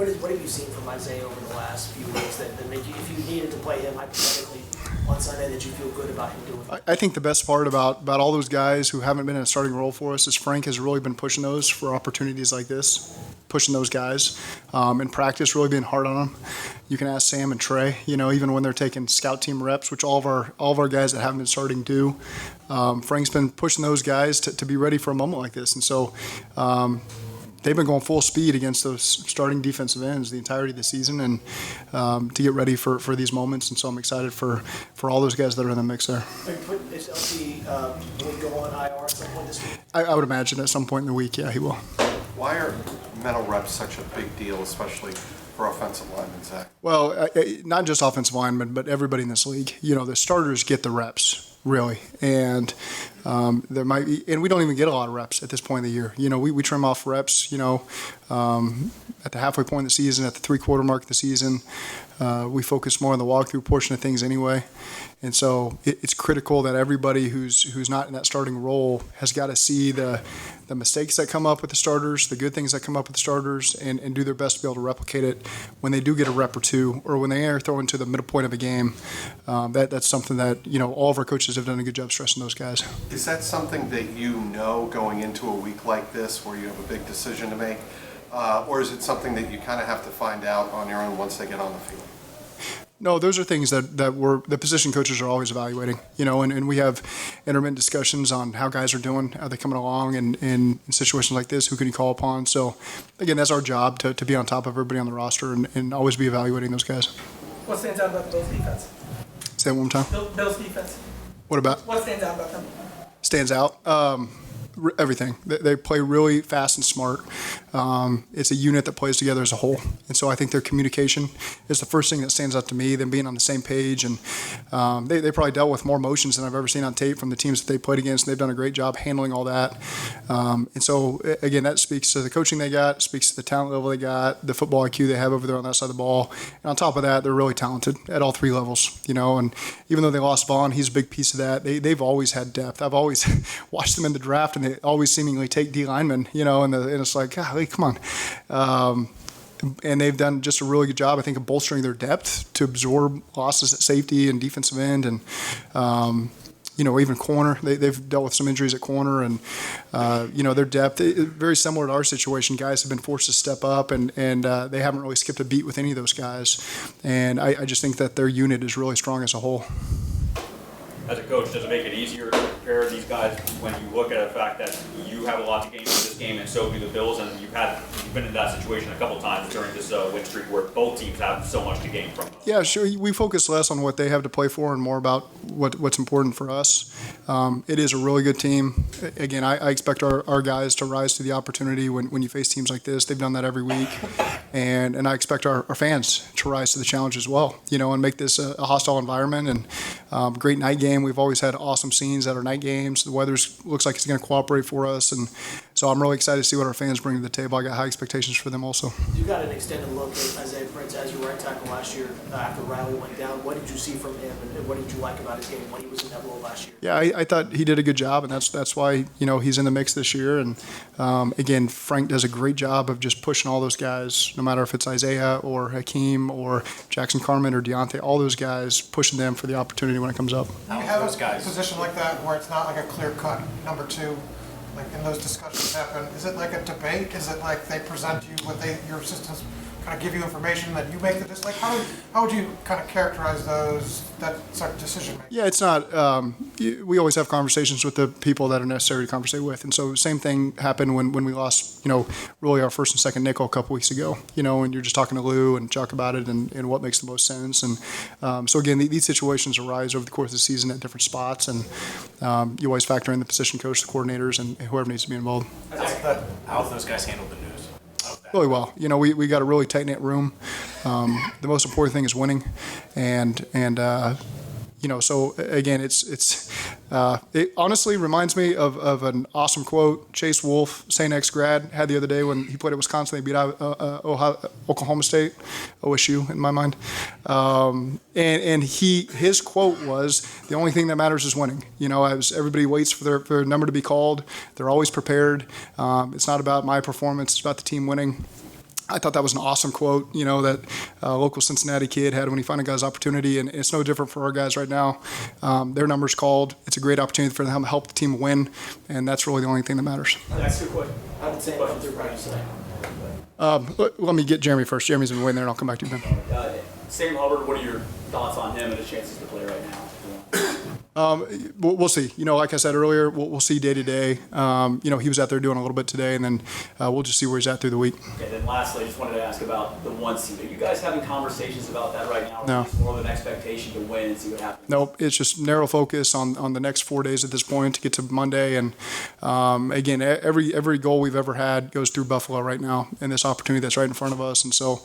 what have you seen from Isaiah over the last few weeks that make you, if you needed to play him hypothetically on Sunday, that you feel good about him doing? I think the best part about all those guys who haven't been in a starting role for us is Frank has really been pushing those for opportunities like this, pushing those guys in practice, really being hard on them. You can ask Sam and Trey, even when they're taking scout team reps, which all of our guys that haven't been starting do. Frank's been pushing those guys to be ready for a moment like this, and so they've been going full speed against those starting defensive ends the entirety of the season, and to get ready for these moments. And so I'm excited for all those guys that are in the mix there. Is LT will go on IR at some point this week? I would imagine at some point in the week, yeah, he will. Why are mental reps such a big deal, especially for offensive linemen, Zach? Well, not just offensive linemen, but everybody in this league. The starters get the reps, really. And there might be, and we don't even get a lot of reps at this point in the year. We trim off reps, at the halfway point of the season, at the three-quarter mark of the season. We focus more on the walkthrough portion of things anyway. And so it's critical that everybody who's not in that starting role has got to see the mistakes that come up with the starters, the good things that come up with the starters, and do their best to be able to replicate it when they do get a rep or two, or when they are thrown to the middle point of a game. That's something that, all of our coaches have done a good job stressing those guys. Is that something that going into a week like this where you have a big decision to make? Or is it something that you kind of have to find out on your own once they get on the field? No, those are things that the position coaches are always evaluating, and we have intermittent discussions on how guys are doing, how they're coming along, and in situations like this, who can you call upon? So, again, that's our job to be on top of everybody on the roster and always be evaluating those guys. What stands out about the Bills' defense? Say that one more time. Bills' defense. What about? What stands out about them? Stands out? Everything. They play really fast and smart. It's a unit that plays together as a whole. And so I think their communication is the first thing that stands out to me, them being on the same page. And they probably dealt with more emotions than I've ever seen on tape from the teams that they played against. And they've done a great job handling all that. And so, again, that speaks to the coaching they got, speaks to the talent level they got, the football IQ they have over there on that side of the ball. And on top of that, they're really talented at all three levels. And even though they lost Vaughn, he's a big piece of that. They've always had depth. I've always watched them in the draft, and they always seemingly take D linemen, and it's like, golly, come on. And they've done just a really good job, I think, of bolstering their depth to absorb losses at safety and defensive end, and even corner. They've dealt with some injuries at corner, and their depth, very similar to our situation. Guys have been forced to step up, and they haven't really skipped a beat with any of those guys. And I just think that their unit is really strong as a whole. As a coach, does it make it easier to prepare these guys when you look at the fact that you have a lot to gain from this game and so do the Bills, and you've been in that situation a couple times during this win streak where both teams have so much to gain from them? Yeah, sure. We focus less on what they have to play for and more about what's important for us. It is a really good team. Again, I expect our guys to rise to the opportunity when you face teams like this. They've done that every week. And I expect our fans to rise to the challenge as well, and make this a hostile environment and great night game. We've always had awesome scenes at our night games. The weather looks like it's going to cooperate for us, and so I'm really excited to see what our fans bring to the table. I got high expectations for them also. You got an extended look at Isaiah Prince as your right tackle last year after Riley went down. What did you see from him, and what did you like about his game when he was in that role last year? Yeah, I thought he did a good job, and that's why he's in the mix this year. And again, Frank does a great job of just pushing all those guys, no matter if it's Isaiah or Hakeem or Jackson Carman or Deontay, all those guys, pushing them for the opportunity when it comes up. You have a position like that where it's not like a clear-cut number two, like in those discussions happen. Is it like a debate? Is it like they present you what your assistants kind of give you information that you make the decision? Like how would you kind of characterize that sort of decision making? Yeah, it's not. We always have conversations with the people that are necessary to conversate with, and so same thing happened when we lost, really our first and second nickel a couple weeks ago. And you're just talking to Lou and Chuck about it and what makes the most sense. And so again, these situations arise over the course of the season at different spots, and you always factor in the position coach, the coordinators, and whoever needs to be involved. How have those guys handled the news? Really well. We got a really tight-knit room. The most important thing is winning, and so again, it honestly reminds me of an awesome quote Chase Wolf, St. X grad, had the other day when he played at Wisconsin. They beat out Oklahoma State, OSU in my mind, and his quote was, "The only thing that matters is winning." As everybody waits for their number to be called, they're always prepared. It's not about my performance; it's about the team winning. I thought that was an awesome quote, that local Cincinnati kid had when he finally got his opportunity, and it's no different for our guys right now. Their number's called. It's a great opportunity for them to help the team win, and that's really the only thing that matters. That's a good question. How did Sam come through practice today? Let me get Jeremy first. Jeremy's been waiting there, and I'll come back to you, Ben. Sam Hubbard, what are your thoughts on him and his chances to play right now? We'll see. Like I said earlier, we'll see day to day. He was out there doing a little bit today, and then we'll just see where he's at through the week. Okay, then lastly, I just wanted to ask about the 1 seed. Are you guys having conversations about that right now? Or No. is it more of an expectation to win and see what happens? Nope, it's just narrow focus on the next 4 days at this point to get to Monday. And again, every goal we've ever had goes through Buffalo right now, and this opportunity that's right in front of us. And so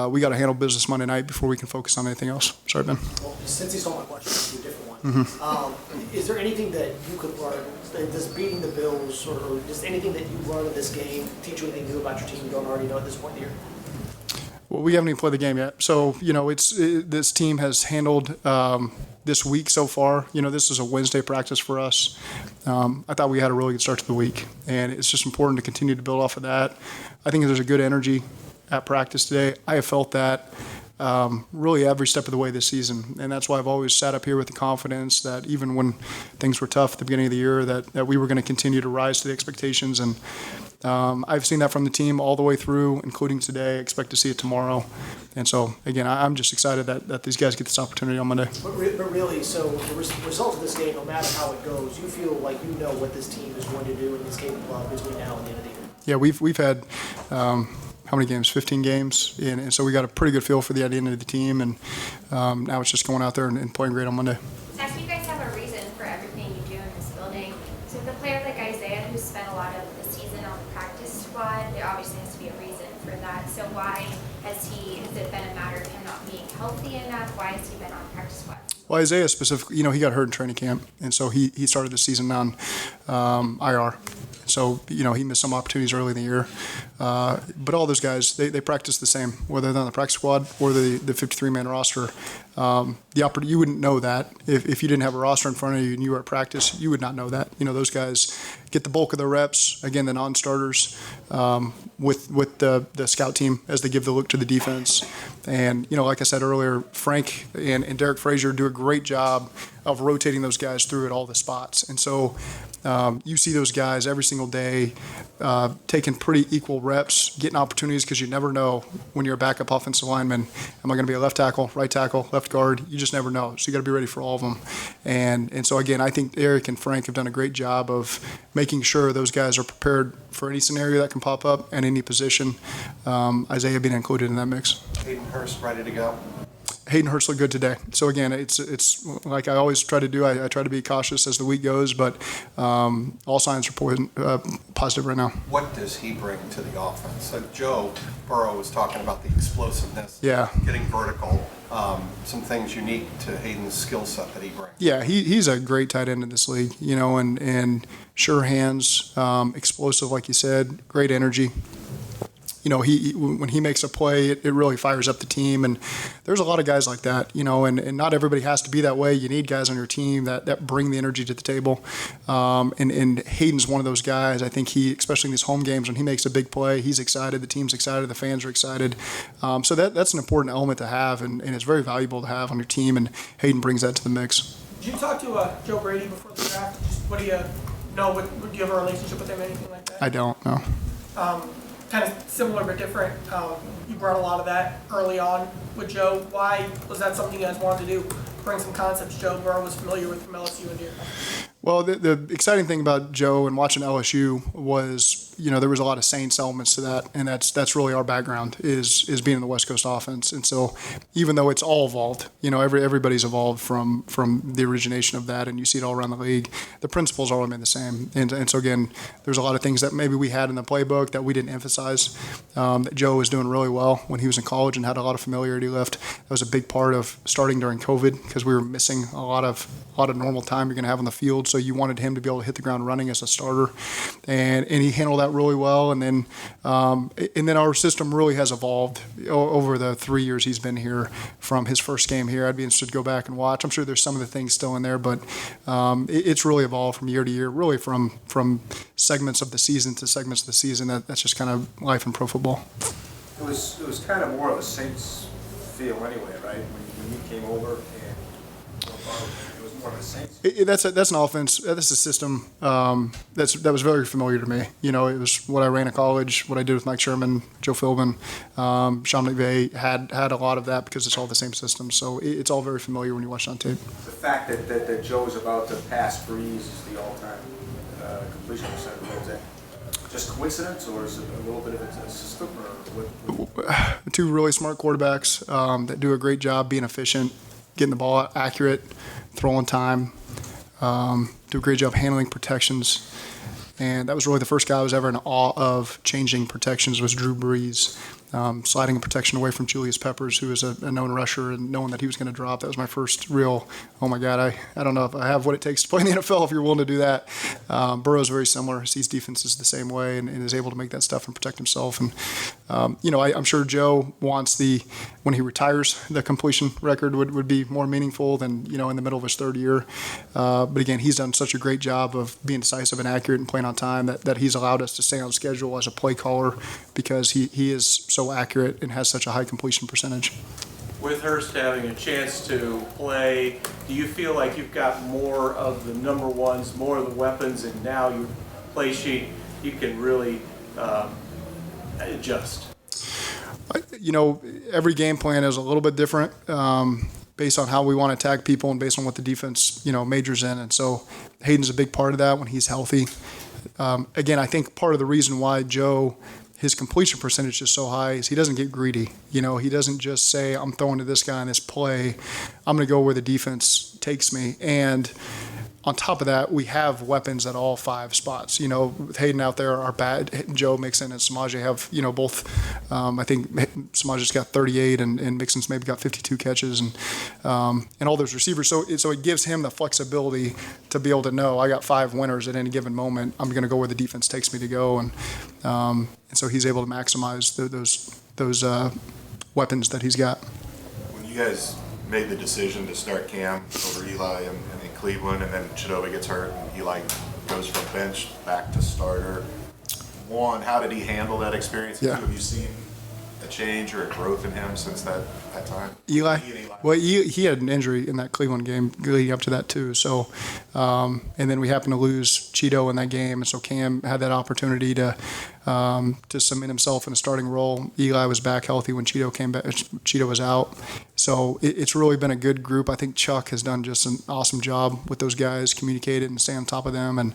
we got to handle business Monday night before we can focus on anything else. Sorry, Ben. Well, since he stole my question, I'll do a different one. Mm-hmm. Is there anything that you could learn, does beating the Bills, or just anything that you learned in this game teach you anything new about your team you don't already know at this point in the year? Well, we haven't even played the game yet. So, this team has handled this week so far. This is a Wednesday practice for us. I thought we had a really good start to the week, and it's just important to continue to build off of that. I think there's a good energy at practice today. I have felt that really every step of the way this season, and that's why I've always sat up here with the confidence that even when things were tough at the beginning of the year, that we were going to continue to rise to the expectations. And I've seen that from the team all the way through, including today. I expect to see it tomorrow. And so, again, I'm just excited that these guys get this opportunity on Monday. But really, so the result of this game, no matter how it goes, you feel like you know what this team is going to do in this game of love between now and the end of the year. Yeah, we've had how many games? 15 games, and so we got a pretty good feel for the identity of the team, and now it's just going out there and playing great on Monday. Zach, you guys have a reason for everything you do in this building. So with a player like Isaiah, who spent a lot of the season on the practice squad, there obviously has to be a reason for that. So why has it been a matter of him not being healthy enough? Why has he been on the practice squad? Well, Isaiah specifically, he got hurt in training camp, and so he started the season on IR. So, he missed some opportunities early in the year. But all those guys, they practice the same, whether they're on the practice squad or the 53-man roster. You wouldn't know that. If you didn't have a roster in front of you and you were at practice, you would not know that. Those guys get the bulk of their reps, again, the non-starters, with the scout team as they give the look to the defense. And, like I said earlier, Frank and Derek Frazier do a great job of rotating those guys through at all the spots. And so you see those guys every single day taking pretty equal reps, getting opportunities, because you never know when you're a backup offensive lineman. Am I going to be a left tackle, right tackle, left guard? You just never know. So you got to be ready for all of them. And so, again, I think Eric and Frank have done a great job of making sure those guys are prepared for any scenario that can pop up and any position. Isaiah being included in that mix. Hayden Hurst ready to go? Hayden Hurst looked good today. So again, it's like I always try to do. I try to be cautious as the week goes, but all signs are positive right now. What does he bring to the offense? So Joe Burrow was talking about the explosiveness, Yeah. getting vertical, some things unique to Hayden's skill set that he brings. Yeah, he's a great tight end in this league, and sure hands, explosive, like you said, great energy. When he makes a play, it really fires up the team. And there's a lot of guys like that, and not everybody has to be that way. You need guys on your team that bring the energy to the table. And Hayden's one of those guys. I think especially in these home games, when he makes a big play, he's excited, the team's excited, the fans are excited. So that's an important element to have, and it's very valuable to have on your team, and Hayden brings that to the mix. Did you talk to Joe Brady before the draft? What do you know? Do you have a relationship with him, anything like that? I don't know. Kind of similar but different. You brought a lot of that early on with Joe. Why was that something you guys wanted to do? Bring some concepts Joe Burrow was familiar with from LSU into your company? Well, the exciting thing about Joe and watching LSU was, there was a lot of Saints elements to that, and that's really our background is being in the West Coast offense. And so, even though it's all evolved, everybody's evolved from the origination of that, and you see it all around the league. The principles all remain the same. And so again, there's a lot of things that maybe we had in the playbook that we didn't emphasize. That Joe was doing really well when he was in college and had a lot of familiarity left. That was a big part of starting during COVID because we were missing a lot of normal time you're going to have on the field. So you wanted him to be able to hit the ground running as a starter, and he handled that really well. And then our system really has evolved over the 3 years he's been here. From his first game here, I'd be interested to go back and watch. I'm sure there's some of the things still in there, but it's really evolved from year to year, really from segments of the season to segments of the season. That's just kind of life in pro football. It was kind of more of a Saints feel anyway, right? When you came over and it was more of a Saints. That's an offense. That's a system that was very familiar to me. You know, it was what I ran at college, what I did with Mike Sherman, Joe Philbin, Sean McVay had a lot of that because it's all the same system. So it's all very familiar when you watch it on tape. The fact that Joe's about to pass Breeze is the all-time completion percentage, is that just coincidence, or is it a little bit of a system, or what? Two really smart quarterbacks that do a great job being efficient, getting the ball accurate, throwing time, do a great job handling protections. And that was really the first guy I was ever in awe of changing protections was Drew Brees. Sliding a protection away from Julius Peppers, who was a known rusher, and knowing that he was going to drop. That was my first real, oh my God, I don't know if I have what it takes to play in the NFL if you're willing to do that. Burrow's very similar, sees defenses the same way and is able to make that stuff and protect himself. And, I'm sure Joe wants when he retires, the completion record would be more meaningful than, in the middle of his third year. But again, he's done such a great job of being decisive and accurate and playing on time that he's allowed us to stay on schedule as a play caller because he is so accurate and has such a high completion percentage. With Hurst having a chance to play, do you feel like you've got more of the number ones, more of the weapons, and now your play sheet, you can really adjust? Every game plan is a little bit different based on how we want to attack people and based on what the defense, majors in. And so Hayden's a big part of that when he's healthy. Again, I think part of the reason why his completion percentage is so high is he doesn't get greedy. He doesn't just say, I'm throwing to this guy in this play. I'm going to go where the defense takes me. And on top of that, we have weapons at all 5 spots. With Hayden out there, our bad Joe Mixon and Samaje have, both. I think Samaje's got 38 and Mixon's maybe got 52 catches and all those receivers. So it gives him the flexibility to be able to know I got 5 winners at any given moment. I'm going to go where the defense takes me to go, and so he's able to maximize those weapons that he's got. When you guys made the decision to start Cam over Eli in Cleveland, and then Chidobe gets hurt, and Eli goes from bench back to starter. One, how did he handle that experience? Yeah. Have you seen a change or a growth in him since that time? Eli? Well, he had an injury in that Cleveland game leading up to that too. So, and then we happened to lose Cheeto in that game, and so Cam had that opportunity to cement himself in a starting role. Eli was back healthy when Cheeto came back. Cheeto was out. So it's really been a good group. I think Chuck has done just an awesome job with those guys, communicated and stay on top of them, and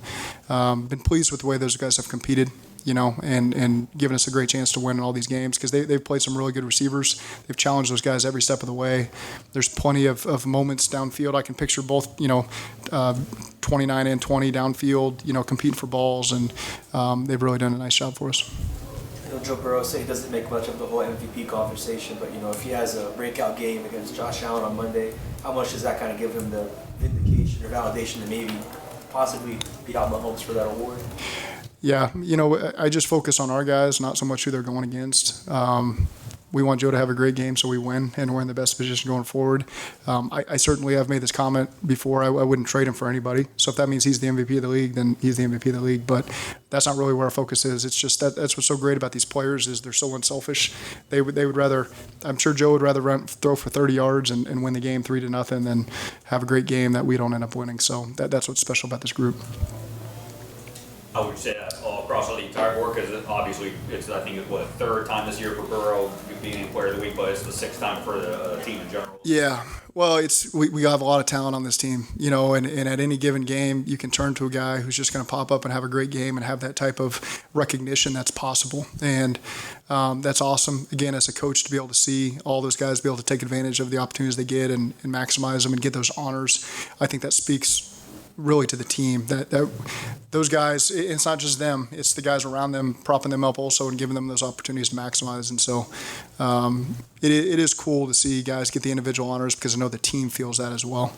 been pleased with the way those guys have competed. And given us a great chance to win in all these games because they've played some really good receivers. They've challenged those guys every step of the way. There's plenty of moments downfield. I can picture both, 29 and 20 downfield, competing for balls, and they've really done a nice job for us. Joe Burrow said he doesn't make much of the whole MVP conversation, but if he has a breakout game against Josh Allen on Monday, how much does that kind of give him the vindication or validation to maybe possibly beat out Mahomes for that award? Yeah, I just focus on our guys, not so much who they're going against. We want Joe to have a great game so we win, and we're in the best position going forward. I certainly have made this comment before. I wouldn't trade him for anybody. So if that means he's the MVP of the league, then he's the MVP of the league. But that's not really where our focus is. It's just that's what's so great about these players is they're so unselfish. They would rather, I'm sure Joe would rather throw for 30 yards and win the game 3-0 than have a great game that we don't end up winning. So that's what's special about this group. I would say that all across the entire board because obviously it's I think it's the 3rd time this year for Burrow being Player of the Week, but it's the 6th time for the team in general. Yeah, well, we have a lot of talent on this team, and at any given game you can turn to a guy who's just going to pop up and have a great game and have that type of recognition that's possible, and that's awesome. Again, as a coach, to be able to see all those guys be able to take advantage of the opportunities they get and maximize them and get those honors, I think that speaks really to the team that those guys, it's not just them, it's the guys around them propping them up also and giving them those opportunities to maximize. And so it is cool to see guys get the individual honors because I know the team feels that as well.